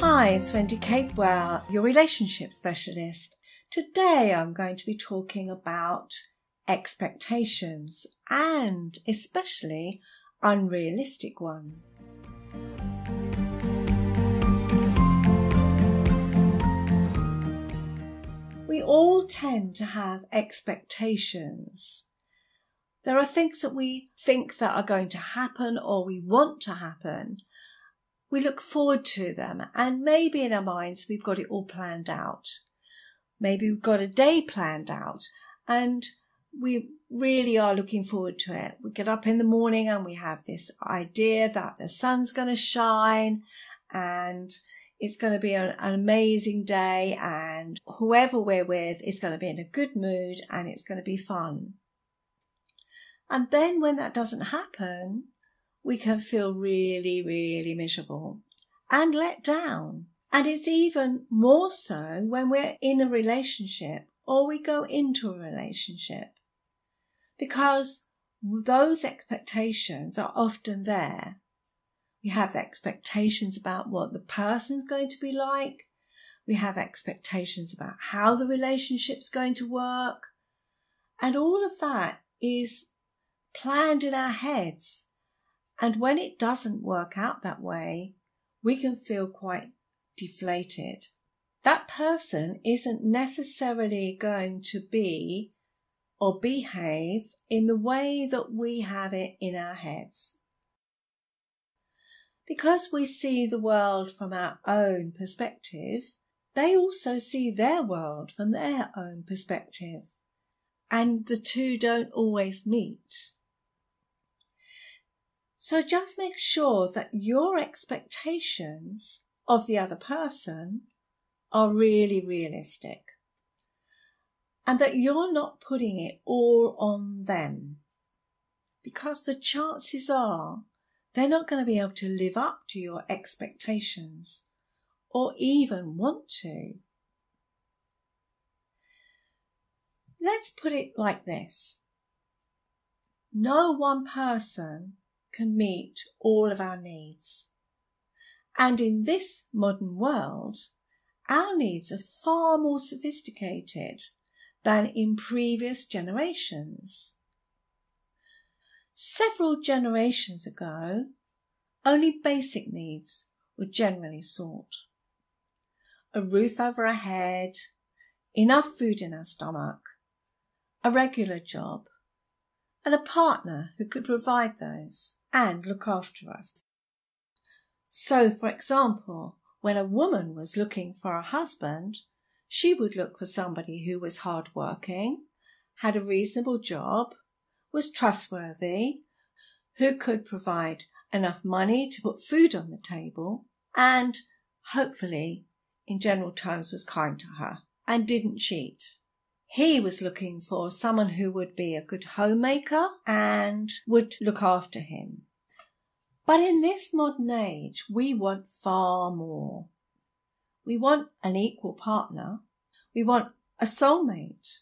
Hi, it's Wendy Capewell, your relationship specialist. Today I'm going to be talking about expectations and especially unrealistic ones. We all tend to have expectations. There are things that we think that are going to happen or we want to happen. We look forward to them and maybe in our minds we've got it all planned out. Maybe we've got a day planned out and we really are looking forward to it. We get up in the morning and we have this idea that the sun's going to shine and it's going to be an amazing day and whoever we're with is going to be in a good mood and it's going to be fun. And then when that doesn't happen, we can feel really, really miserable and let down. And it's even more so when we're in a relationship or we go into a relationship, because those expectations are often there. We have expectations about what the person's going to be like. We have expectations about how the relationship's going to work. And all of that is planned in our heads. And when it doesn't work out that way, we can feel quite deflated. That person isn't necessarily going to be or behave in the way that we have it in our heads. Because we see the world from our own perspective, they also see their world from their own perspective. And the two don't always meet. So just make sure that your expectations of the other person are really realistic and that you're not putting it all on them, because the chances are they're not going to be able to live up to your expectations or even want to. Let's put it like this. No one person can meet all of our needs. And in this modern world, our needs are far more sophisticated than in previous generations. Several generations ago, only basic needs were generally sought. A roof over our head, enough food in our stomach, a regular job, and a partner who could provide those and look after us. So, for example, when a woman was looking for a husband, she would look for somebody who was hardworking, had a reasonable job, was trustworthy, who could provide enough money to put food on the table, and hopefully, in general terms, was kind to her and didn't cheat. He was looking for someone who would be a good homemaker and would look after him. But in this modern age, we want far more. We want an equal partner. We want a soulmate.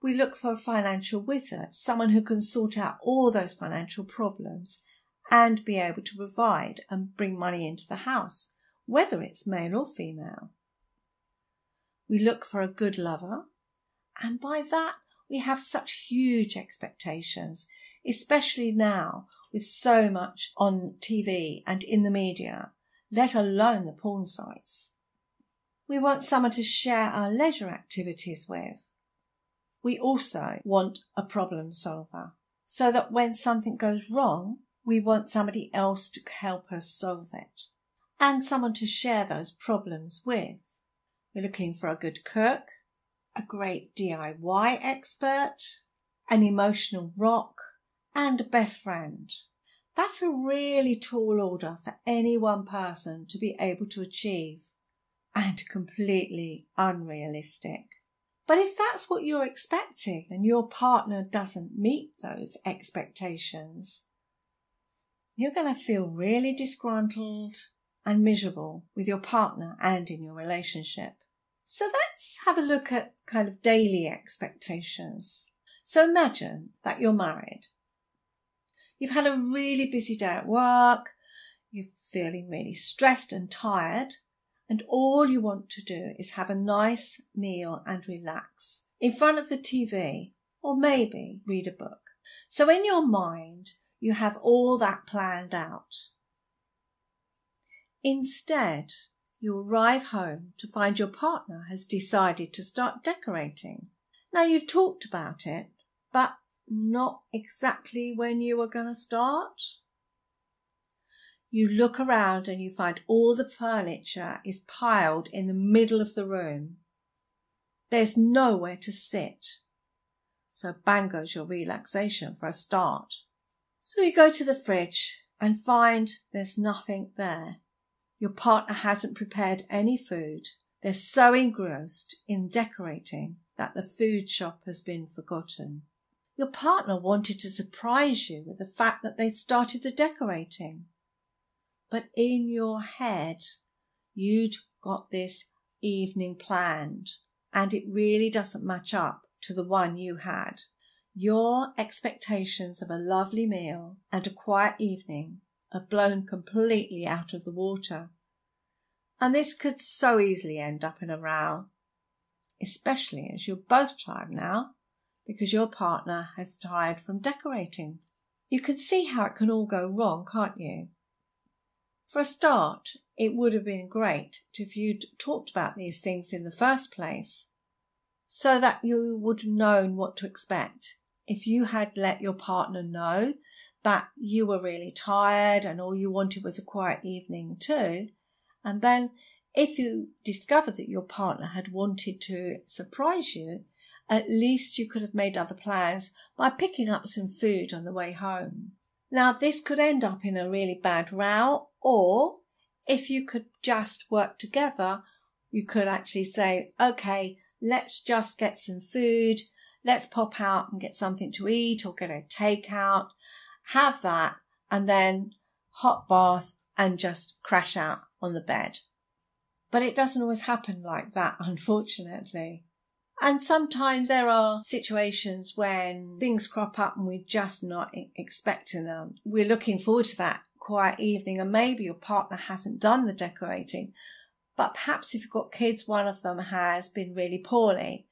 We look for a financial wizard, someone who can sort out all those financial problems and be able to provide and bring money into the house, whether it's male or female. We look for a good lover. And by that, we have such huge expectations, especially now with so much on TV and in the media, let alone the porn sites. We want someone to share our leisure activities with. We also want a problem solver, so that when something goes wrong, we want somebody else to help us solve it, and someone to share those problems with. We're looking for a good cook, a great DIY expert, an emotional rock, and a best friend. That's a really tall order for any one person to be able to achieve, and completely unrealistic. But if that's what you're expecting and your partner doesn't meet those expectations, you're going to feel really disgruntled and miserable with your partner and in your relationship. So let's have a look at kind of daily expectations. So imagine that you're married. You've had a really busy day at work, you're feeling really stressed and tired, and all you want to do is have a nice meal and relax in front of the TV, or maybe read a book. So in your mind, you have all that planned out. Instead, you arrive home to find your partner has decided to start decorating. Now, you've talked about it, but not exactly when you were going to start. You look around and you find all the furniture is piled in the middle of the room. There's nowhere to sit. So bang goes your relaxation for a start. So you go to the fridge and find there's nothing there. Your partner hasn't prepared any food. They're so engrossed in decorating that the food shop has been forgotten. Your partner wanted to surprise you with the fact that they'd started the decorating. But in your head, you'd got this evening planned, and it really doesn't match up to the one you had. Your expectations of a lovely meal and a quiet evening are blown completely out of the water. And this could so easily end up in a row, especially as you're both tired now because your partner has tired from decorating. You can see how it can all go wrong, can't you? For a start, it would have been great if you'd talked about these things in the first place, so that you would have known what to expect. If you had let your partner know that you were really tired and all you wanted was a quiet evening too, and then if you discovered that your partner had wanted to surprise you, at least you could have made other plans by picking up some food on the way home. Now, this could end up in a really bad row, or if you could just work together, you could actually say, okay, let's just get some food. Let's pop out and get something to eat or get a takeout, have that, and then hot bath and just crash out on the bed. But it doesn't always happen like that, unfortunately. And sometimes there are situations when things crop up and we're just not expecting them. We're looking forward to that quiet evening, and maybe your partner hasn't done the decorating, but perhaps if you've got kids, one of them has been really poorly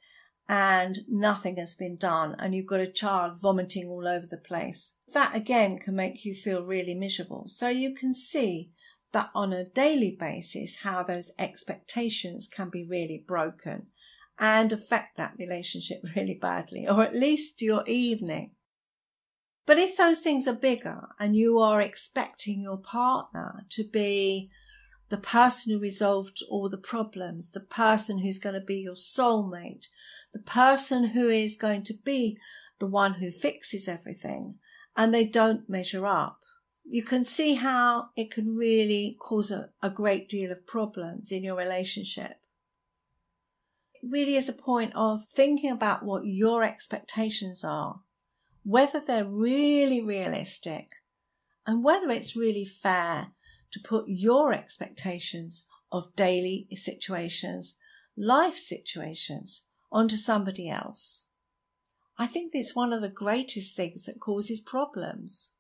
and nothing has been done, and you've got a child vomiting all over the place. That again can make you feel really miserable. So you can see that on a daily basis how those expectations can be really broken and affect that relationship really badly, or at least your evening. But if those things are bigger and you are expecting your partner to be the person who resolved all the problems, the person who's going to be your soulmate, the person who is going to be the one who fixes everything, and they don't measure up, you can see how it can really cause a great deal of problems in your relationship. It really is a point of thinking about what your expectations are, whether they're really realistic, and whether it's really fair to put your expectations of daily situations, life situations, onto somebody else. I think it's one of the greatest things that causes problems.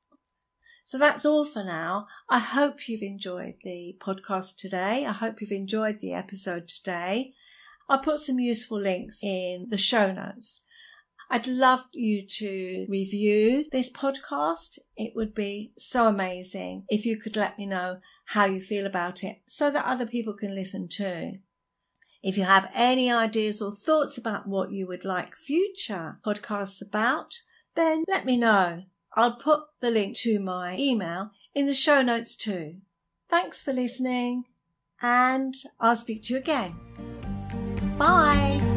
So that's all for now. I hope you've enjoyed the podcast today. I hope you've enjoyed the episode today. I'll put some useful links in the show notes. I'd love you to review this podcast. It would be so amazing if you could let me know how you feel about it so that other people can listen too. If you have any ideas or thoughts about what you would like future podcasts about, then let me know. I'll put the link to my email in the show notes too. Thanks for listening, and I'll speak to you again. Bye.